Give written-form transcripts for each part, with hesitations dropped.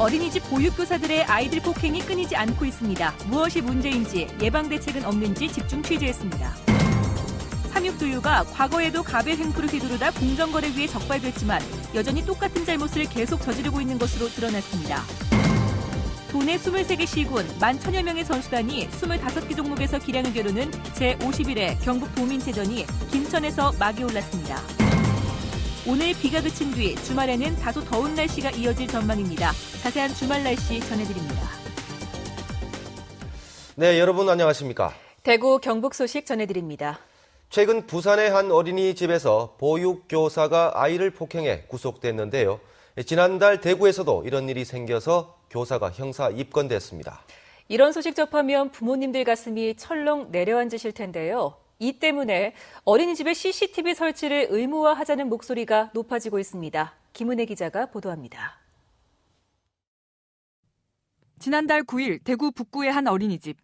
어린이집 보육교사들의 아이들 폭행이 끊이지 않고 있습니다. 무엇이 문제인지, 예방 대책은 없는지 집중 취재했습니다. 삼육두유가 과거에도 갑의 횡포를 휘두르다 공정거래 위에 적발됐지만 여전히 똑같은 잘못을 계속 저지르고 있는 것으로 드러났습니다. 도내 23개 시군 11,000여 명의 선수단이 25개 종목에서 기량을 겨루는 제51회 경북도민체전이 김천에서 막이 올랐습니다. 오늘 비가 그친 뒤 주말에는 다소 더운 날씨가 이어질 전망입니다. 자세한 주말 날씨 전해드립니다. 네, 여러분 안녕하십니까? 대구 경북 소식 전해드립니다. 최근 부산의 한 어린이집에서 보육교사가 아이를 폭행해 구속됐는데요. 지난달 대구에서도 이런 일이 생겨서 교사가 형사 입건됐습니다. 이런 소식 접하면 부모님들 가슴이 철렁 내려앉으실 텐데요. 이 때문에 어린이집에 CCTV 설치를 의무화하자는 목소리가 높아지고 있습니다. 김은혜 기자가 보도합니다. 지난달 9일 대구 북구의 한 어린이집.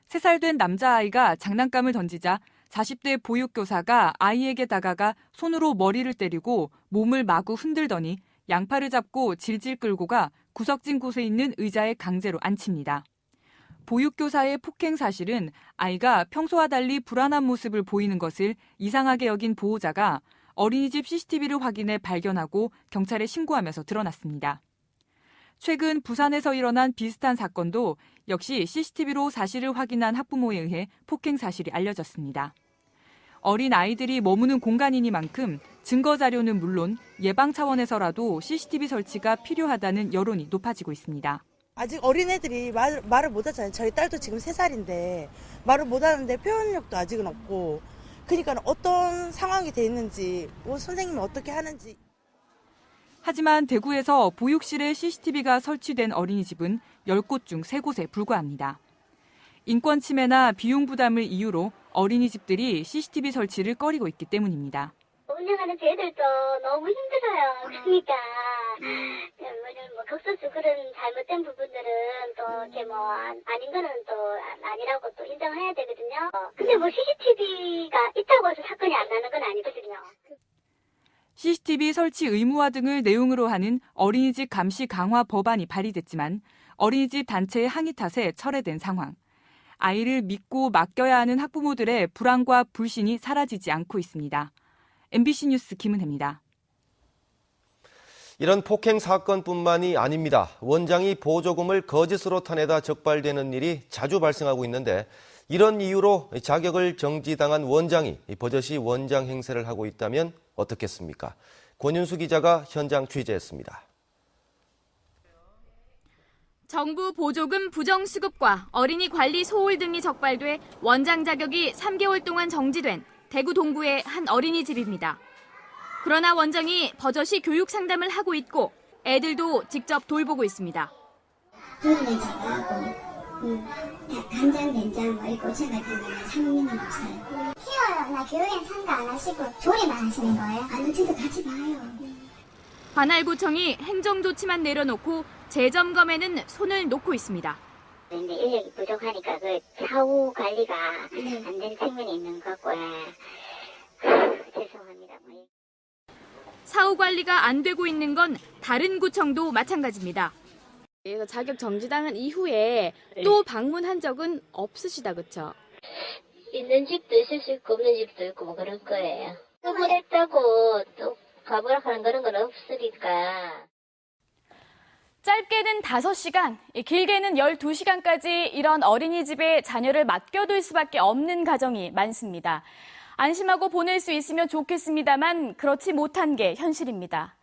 3살 된 남자아이가 장난감을 던지자 40대 보육교사가 아이에게 다가가 손으로 머리를 때리고 몸을 마구 흔들더니 양팔을 잡고 질질 끌고 가 구석진 곳에 있는 의자에 강제로 앉힙니다. 보육교사의 폭행 사실은 아이가 평소와 달리 불안한 모습을 보이는 것을 이상하게 여긴 보호자가 어린이집 CCTV를 확인해 발견하고 경찰에 신고하면서 드러났습니다. 최근 부산에서 일어난 비슷한 사건도 역시 CCTV로 사실을 확인한 학부모에 의해 폭행 사실이 알려졌습니다. 어린 아이들이 머무는 공간이니만큼 증거 자료는 물론 예방 차원에서라도 CCTV 설치가 필요하다는 여론이 높아지고 있습니다. 아직 어린애들이 말을 못하잖아요. 저희 딸도 지금 3살인데 말을 못하는데 표현력도 아직은 없고, 그러니까 어떤 상황이 돼 있는지, 선생님이 어떻게 하는지. 하지만 대구에서 보육실에 CCTV가 설치된 어린이집은 10곳 중 3곳에 불과합니다. 인권 침해나 비용 부담을 이유로 어린이집들이 CCTV 설치를 꺼리고 있기 때문입니다. 운영하는 저희들도 너무 힘들어요. 그러니까 뭐 극소수 그런 잘못된 부분들은 또 이렇게 뭐 아닌 거는 또 아니라고 또 인정해야 되거든요. 근데 뭐 CCTV가 있다고 해서 사건이 안 나는 건 아니거든요. CCTV 설치 의무화 등을 내용으로 하는 어린이집 감시 강화 법안이 발의됐지만 어린이집 단체의 항의 탓에 철회된 상황. 아이를 믿고 맡겨야 하는 학부모들의 불안과 불신이 사라지지 않고 있습니다. MBC 뉴스 김은혜입니다. 이런 폭행 사건뿐만이 아닙니다. 원장이 보조금을 거짓으로 타내다 적발되는 일이 자주 발생하고 있는데 이런 이유로 자격을 정지당한 원장이 버젓이 원장 행세를 하고 있다면 어떻겠습니까? 권윤수 기자가 현장 취재했습니다. 정부 보조금 부정수급과 어린이 관리 소홀 등이 적발돼 원장 자격이 3개월 동안 정지된 대구 동구의 한 어린이집입니다. 그러나 원장이 버젓이 교육 상담을 하고 있고 애들도 직접 돌보고 있습니다. 그런데 제가 간장, 된장, 뭐 이렇게 고체 같은 거는 상민은 없어요. 키워나 교육엔 참가 안 하시고 조리만 하시는 거예요? 아니, 저도 같이 봐요. 관할구청이 행정조치만 내려놓고 재점검에는 손을 놓고 있습니다. 근데 인력이 부족하니까 그 사후 관리가 안 된 측면이 있는 것 같고요. 죄송합니다. 사후 관리가 안 되고 있는 건 다른 구청도 마찬가지입니다. 자격 정지당한 이후에 또 방문한 적은 없으시다, 그렇죠? 있는 집도 있을 수 있고 없는 집도 있고 뭐 그럴 거예요. 그랬다고 또 가보라 하는 그런 건 없으니까. 짧게는 5시간, 길게는 12시간까지 이런 어린이집에 자녀를 맡겨둘 수밖에 없는 가정이 많습니다. 안심하고 보낼 수 있으면 좋겠습니다만 그렇지 못한 게 현실입니다.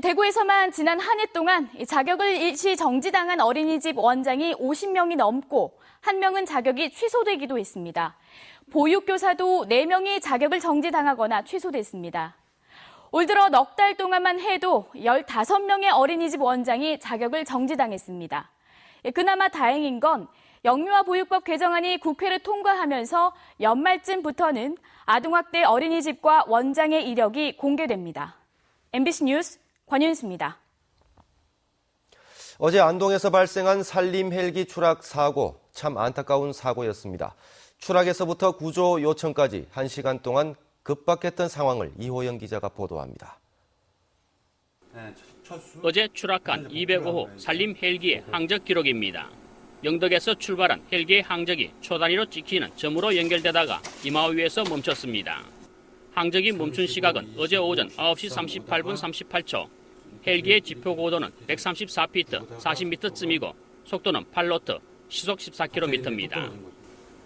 대구에서만 지난 한 해 동안 자격을 일시 정지당한 어린이집 원장이 50명이 넘고 1명은 자격이 취소되기도 했습니다. 보육교사도 4명이 자격을 정지당하거나 취소됐습니다. 올 들어 넉 달 동안만 해도 15명의 어린이집 원장이 자격을 정지당했습니다. 그나마 다행인 건 영유아 보육법 개정안이 국회를 통과하면서 연말쯤부터는 아동학대 어린이집과 원장의 이력이 공개됩니다. MBC 뉴스 권윤수입니다. 어제 안동에서 발생한 산림 헬기 추락 사고, 참 안타까운 사고였습니다. 추락에서부터 구조 요청까지 1시간 동안 급박했던 상황을 이호영 기자가 보도합니다. 네, 어제 추락한 205호 산림 헬기의 항적 기록입니다. 영덕에서 출발한 헬기의 항적이 초단위로 찍히는 점으로 연결되다가 이마 위에서 멈췄습니다. 항적이 멈춘 시각은 어제 오전 9시 38분 38초. 헬기의 지표 고도는 134피트, 40m쯤이고 속도는 8노트, 시속 14km입니다.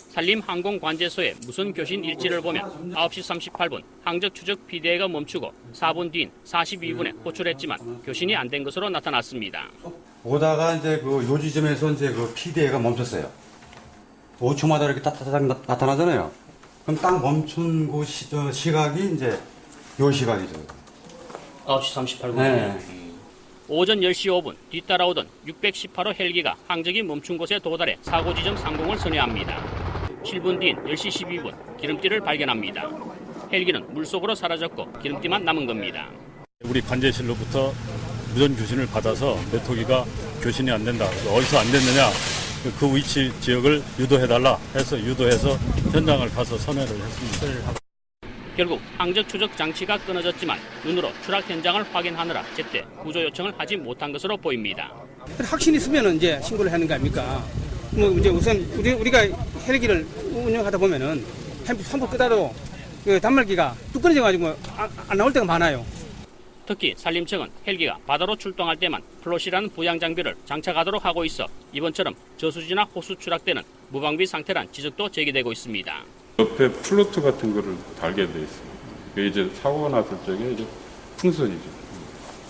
산림항공관제소의 무선 교신 일지를 보면 9시 38분 항적 추적 PDA가 멈추고 4분 뒤인 42분에 호출했지만 교신이 안 된 것으로 나타났습니다. 오다가 이제 그 요지점에서 이제 그 PDA가 멈췄어요. 5초마다 이렇게 따뜻하게 나타나잖아요. 그럼 딱 멈춘 그 시각이 이제 요 시각이죠. 9시 38분. 네. 오전 10시 5분 뒤따라오던 618호 헬기가 항적이 멈춘 곳에 도달해 사고 지점 상공을 선회합니다. 7분 뒤인 10시 12분 기름띠를 발견합니다. 헬기는 물속으로 사라졌고 기름띠만 남은 겁니다. 우리 관제실로부터 무전 교신을 받아서 메토기가 교신이 안 된다. 어디서 안 됐느냐? 그 위치 지역을 유도해달라 해서 유도해서 현장을 가서 선회를 했습니다. 결국 항적 추적 장치가 끊어졌지만 눈으로 추락 현장을 확인하느라 제때 구조 요청을 하지 못한 것으로 보입니다. 확신이 있으면 이제 신고를 하는 거 아닙니까? 뭐 이제 우선 우리가 헬기를 운영하다 보면은 한번 끄다도 그 단말기가 뚝 끊어져가지고 안 나올 때가 많아요. 특히 산림청은 헬기가 바다로 출동할 때만 플롯이라는 부양 장비를 장착하도록 하고 있어 이번처럼 저수지나 호수 추락되는 무방비 상태란 지적도 제기되고 있습니다. 옆에 플로트 같은 거를 달게 돼 있어요. 그게 이제 사고가 났을 적에 이제 풍선이죠.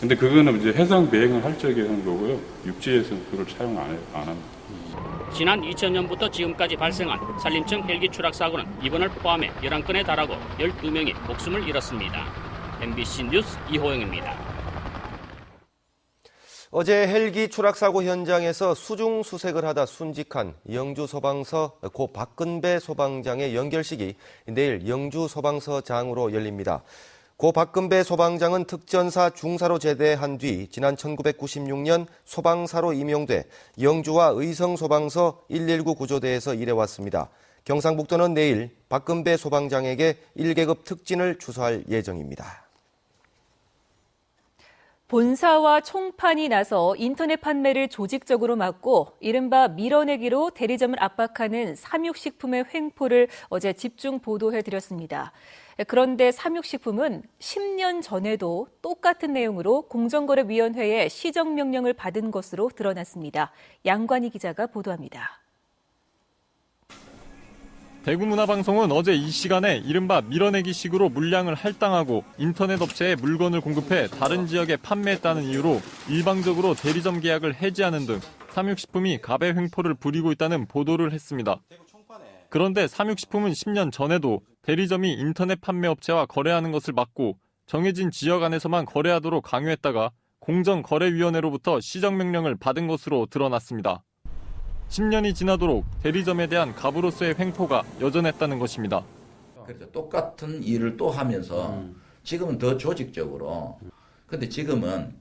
근데 그거는 이제 해상 비행을 할 적에 하는 거고요. 육지에서는 그걸 사용 안 합니다. 지난 2000년부터 지금까지 발생한 산림청 헬기 추락 사고는 이번을 포함해 11건에 달하고 12명이 목숨을 잃었습니다. MBC 뉴스 이호영입니다. 어제 헬기 추락 사고 현장에서 수중 수색을 하다 순직한 영주 소방서 고 박근배 소방장의 연결식이 내일 영주 소방서장으로 열립니다. 고 박근배 소방장은 특전사 중사로 제대한 뒤 지난 1996년 소방사로 임용돼 영주와 의성소방서 119 구조대에서 일해왔습니다. 경상북도는 내일 박근배 소방장에게 1계급 특진을 추서할 예정입니다. 본사와 총판이 나서 인터넷 판매를 조직적으로 막고 이른바 밀어내기로 대리점을 압박하는 삼육식품의 횡포를 어제 집중 보도해드렸습니다. 그런데 삼육식품은 10년 전에도 똑같은 내용으로 공정거래위원회에 시정명령을 받은 것으로 드러났습니다. 양관희 기자가 보도합니다. 대구문화방송은 어제 이 시간에 이른바 밀어내기식으로 물량을 할당하고 인터넷 업체에 물건을 공급해 다른 지역에 판매했다는 이유로 일방적으로 대리점 계약을 해지하는 등 삼육식품이 가배 횡포를 부리고 있다는 보도를 했습니다. 그런데 삼육식품은 10년 전에도 대리점이 인터넷 판매업체와 거래하는 것을 막고 정해진 지역 안에서만 거래하도록 강요했다가 공정거래위원회로부터 시정명령을 받은 것으로 드러났습니다. 10년이 지나도록 대리점에 대한 갑으로서의 횡포가 여전했다는 것입니다. 그래서 똑같은 일을 또 하면서 지금은 더 조직적으로, 근데 지금은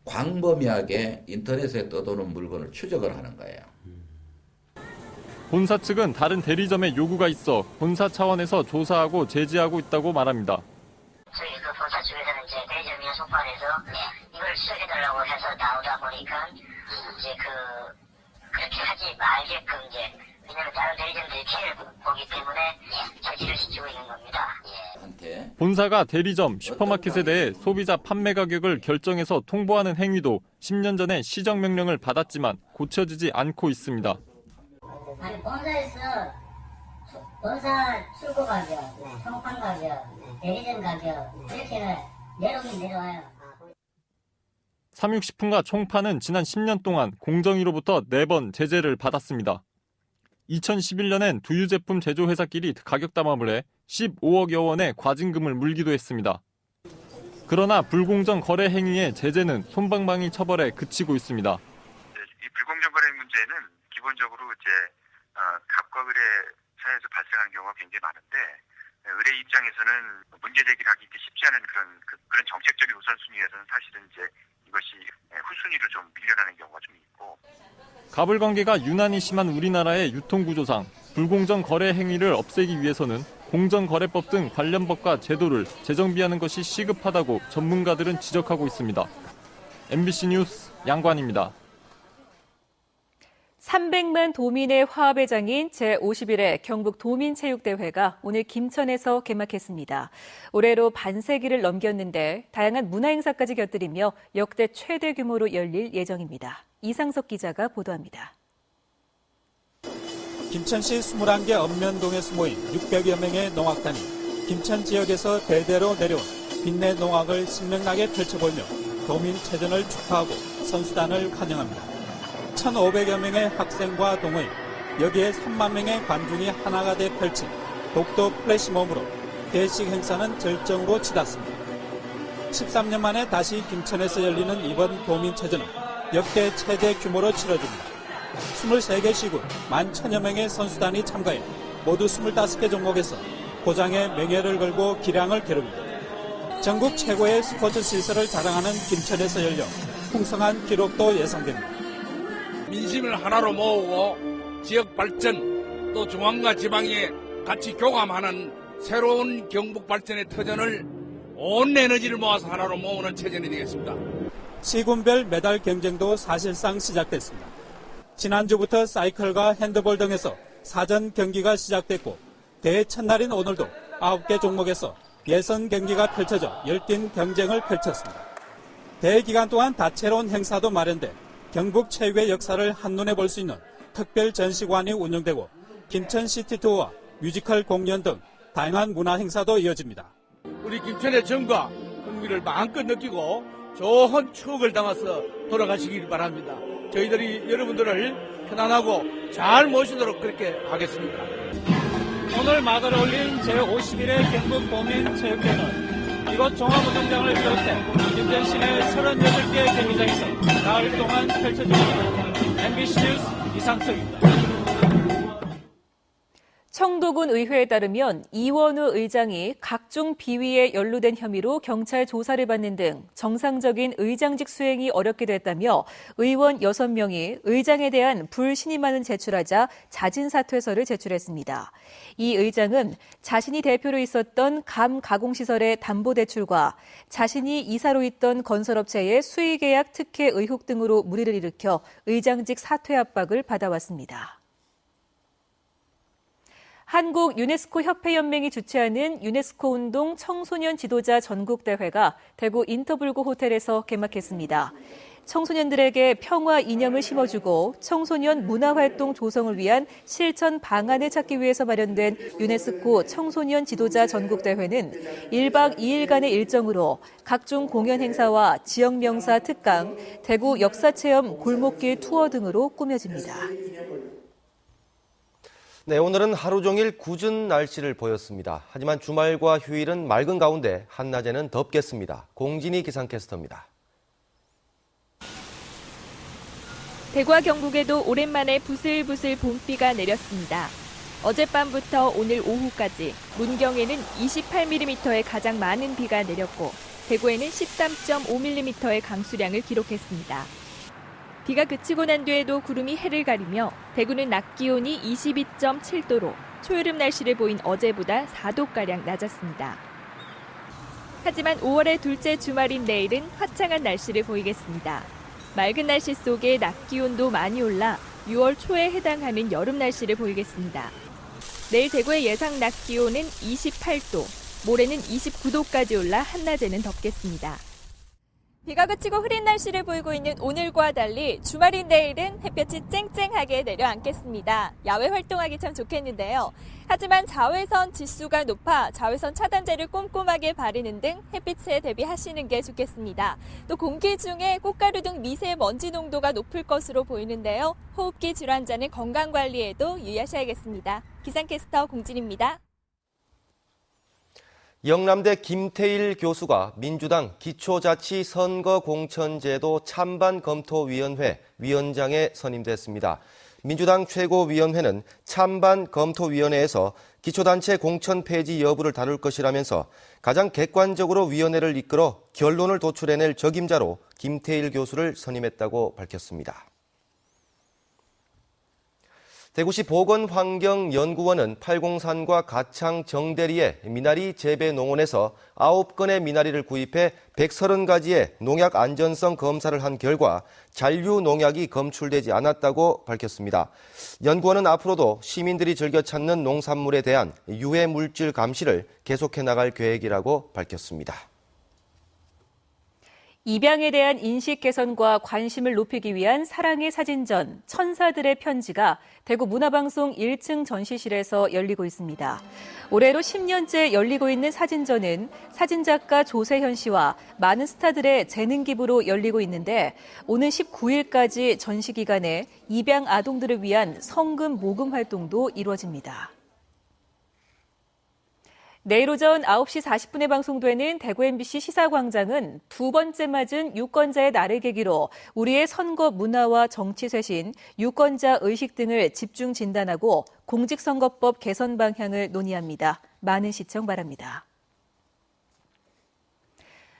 광범위하게 인터넷에 떠도는 물건을 추적을 하는 거예요. 본사 측은 다른 대리점에 요구가 있어 본사 차원에서 조사하고 제지하고 있다고 말합니다. 저희 그 본사 측에서는 이제 대리점이나 총판에서 이걸 수색해달라고 해서 나오다 보니까 이제 그렇게 하지 말게끔 이제, 왜냐면 다른 대리점들이 피해를 보기 때문에 저지를 시키고 있는 겁니다. 본사가 대리점, 슈퍼마켓에 대해 소비자 판매 가격을 결정해서 통보하는 행위도 10년 전에 시정명령을 받았지만 고쳐지지 않고 있습니다. 아니 본사에서 본사 출고 가격, 총판 가격, 대리점 가격 이렇게 내려오긴 내려와요. 삼육식품과 총판은 지난 10년 동안 공정위로부터 4번 제재를 받았습니다. 2011년엔 두유 제품 제조회사끼리 가격 담합을 해 15억여 원의 과징금을 물기도 했습니다. 그러나 불공정 거래 행위의 제재는 솜방망이 처벌에 그치고 있습니다. 이 불공정 거래 문제는 기본적으로 이제 갑과 을의 사이에서 발생하는 경우가 굉장히 많은데, 을의 입장에서는 문제 제기를 하기 쉽지 않은 그런 정책적인 우선순위에서는 사실은 이제 이것이 후순위로 좀 밀려나는 경우가 좀 있고. 갑을 관계가 유난히 심한 우리나라의 유통구조상 불공정 거래 행위를 없애기 위해서는 공정거래법 등 관련 법과 제도를 재정비하는 것이 시급하다고 전문가들은 지적하고 있습니다. MBC 뉴스 양관입니다. 300만 도민의 화합의 장인 제51회 경북 도민체육대회가 오늘 김천에서 개막했습니다. 올해로 반세기를 넘겼는데 다양한 문화행사까지 곁들이며 역대 최대 규모로 열릴 예정입니다. 이상석 기자가 보도합니다. 김천시 21개 읍면동에서 모인 600여 명의 농악단이 김천 지역에서 대대로 내려온 빛내 농악을 신명나게 펼쳐보며 도민체전을 축하하고 선수단을 환영합니다. 1,500여 명의 학생과 동호인, 여기에 3만 명의 관중이 하나가 돼 펼친 독도 플래시몹으로 대식 행사는 절정으로 치닫습니다. 13년 만에 다시 김천에서 열리는 이번 도민체전은 역대 최대 규모로 치러집니다. 23개 시군 11,000여 명의 선수단이 참가해 모두 25개 종목에서 고장의 명예를 걸고 기량을 겨룹니다. 전국 최고의 스포츠 시설을 자랑하는 김천에서 열려 풍성한 기록도 예상됩니다. 민심을 하나로 모으고 지역 발전 또 중앙과 지방에 같이 교감하는 새로운 경북 발전의 터전을 온 에너지를 모아서 하나로 모으는 체전이 되겠습니다. 시군별 메달 경쟁도 사실상 시작됐습니다. 지난주부터 사이클과 핸드볼 등에서 사전 경기가 시작됐고 대회 첫날인 오늘도 9개 종목에서 예선 경기가 펼쳐져 열띤 경쟁을 펼쳤습니다. 대회 기간 동안 다채로운 행사도 마련돼 경북 체육의 역사를 한눈에 볼 수 있는 특별 전시관이 운영되고 김천 시티투어와 뮤지컬 공연 등 다양한 문화 행사도 이어집니다. 우리 김천의 정과 흥미를 마음껏 느끼고 좋은 추억을 담아서 돌아가시길 바랍니다. 저희들이 여러분들을 편안하고 잘 모시도록 그렇게 하겠습니다. 오늘 막을 올린 제51회 경북 도민체육대회는 이곳 종합운동장을 비롯해 김천 시내 38개 경기장에서 나흘 동안 펼쳐집니다. MBC 뉴스 이상석입니다. 청도군 의회에 따르면 이원우 의장이 각종 비위에 연루된 혐의로 경찰 조사를 받는 등 정상적인 의장직 수행이 어렵게 됐다며 의원 6명이 의장에 대한 불신임안을 제출하자 자진사퇴서를 제출했습니다. 이 의장은 자신이 대표로 있었던 감 가공시설의 담보대출과 자신이 이사로 있던 건설업체의 수의계약 특혜 의혹 등으로 물의를 일으켜 의장직 사퇴 압박을 받아왔습니다. 한국 유네스코 협회연맹이 주최하는 유네스코 운동 청소년 지도자 전국대회가 대구 인터블고 호텔에서 개막했습니다. 청소년들에게 평화 이념을 심어주고 청소년 문화활동 조성을 위한 실천 방안을 찾기 위해서 마련된 유네스코 청소년 지도자 전국대회는 1박 2일간의 일정으로 각종 공연 행사와 지역 명사 특강, 대구 역사체험 골목길 투어 등으로 꾸며집니다. 네, 오늘은 하루 종일 궂은 날씨를 보였습니다. 하지만 주말과 휴일은 맑은 가운데 한낮에는 덥겠습니다. 공진희 기상캐스터입니다. 대구와 경북에도 오랜만에 부슬부슬 봄비가 내렸습니다. 어젯밤부터 오늘 오후까지 문경에는 28mm의 가장 많은 비가 내렸고 대구에는 13.5mm의 강수량을 기록했습니다. 비가 그치고 난 뒤에도 구름이 해를 가리며 대구는 낮 기온이 22.7도로 초여름 날씨를 보인 어제보다 4도가량 낮았습니다. 하지만 5월의 둘째 주말인 내일은 화창한 날씨를 보이겠습니다. 맑은 날씨 속에 낮 기온도 많이 올라 6월 초에 해당하는 여름 날씨를 보이겠습니다. 내일 대구의 예상 낮 기온은 28도, 모레는 29도까지 올라 한낮에는 덥겠습니다. 비가 그치고 흐린 날씨를 보이고 있는 오늘과 달리 주말인 내일은 햇볕이 쨍쨍하게 내려앉겠습니다. 야외 활동하기 참 좋겠는데요. 하지만 자외선 지수가 높아 자외선 차단제를 꼼꼼하게 바르는 등 햇빛에 대비하시는 게 좋겠습니다. 또 공기 중에 꽃가루 등 미세먼지 농도가 높을 것으로 보이는데요. 호흡기 질환자는 건강관리에도 유의하셔야겠습니다. 기상캐스터 공진입니다. 영남대 김태일 교수가 민주당 기초자치선거공천제도 찬반검토위원회 위원장에 선임됐습니다. 민주당 최고위원회는 찬반검토위원회에서 기초단체 공천 폐지 여부를 다룰 것이라면서 가장 객관적으로 위원회를 이끌어 결론을 도출해낼 적임자로 김태일 교수를 선임했다고 밝혔습니다. 대구시 보건환경연구원은 팔공산과 가창 정대리의 미나리 재배 농원에서 9건의 미나리를 구입해 130가지의 농약 안전성 검사를 한 결과 잔류 농약이 검출되지 않았다고 밝혔습니다. 연구원은 앞으로도 시민들이 즐겨 찾는 농산물에 대한 유해 물질 감시를 계속해 나갈 계획이라고 밝혔습니다. 입양에 대한 인식 개선과 관심을 높이기 위한 사랑의 사진전 천사들의 편지가 대구 문화방송 1층 전시실에서 열리고 있습니다. 올해로 10년째 열리고 있는 사진전은 사진작가 조세현 씨와 많은 스타들의 재능 기부로 열리고 있는데 오는 19일까지 전시 기간에 입양 아동들을 위한 성금 모금 활동도 이루어집니다. 내일 오전 9시 40분에 방송되는 대구 MBC 시사광장은 두 번째 맞은 유권자의 날을 계기로 우리의 선거 문화와 정치 쇄신, 유권자 의식 등을 집중 진단하고 공직선거법 개선 방향을 논의합니다. 많은 시청 바랍니다.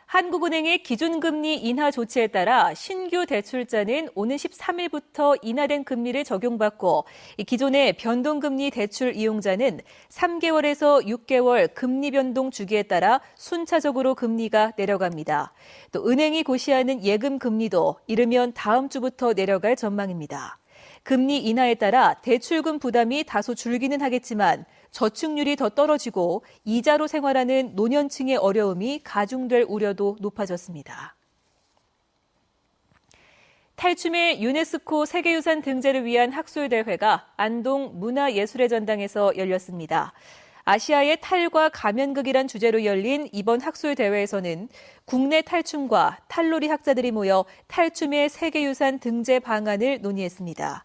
한국은행의 기준금리 인하 조치에 따라 신규 대출자는 오는 13일부터 인하된 금리를 적용받고 기존의 변동금리 대출 이용자는 3개월에서 6개월 금리 변동 주기에 따라 순차적으로 금리가 내려갑니다. 또 은행이 고시하는 예금 금리도 이르면 다음 주부터 내려갈 전망입니다. 금리 인하에 따라 대출금 부담이 다소 줄기는 하겠지만 저축률이 더 떨어지고 이자로 생활하는 노년층의 어려움이 가중될 우려도 높아졌습니다. 탈춤의 유네스코 세계유산 등재를 위한 학술대회가 안동 문화예술의 전당에서 열렸습니다. 아시아의 탈과 가면극이란 주제로 열린 이번 학술대회에서는 국내 탈춤과 탈놀이 학자들이 모여 탈춤의 세계유산 등재 방안을 논의했습니다.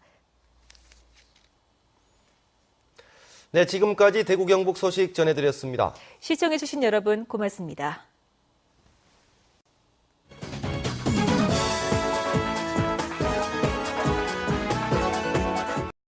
네, 지금까지 대구 경북 소식 전해드렸습니다. 시청해주신 여러분 고맙습니다.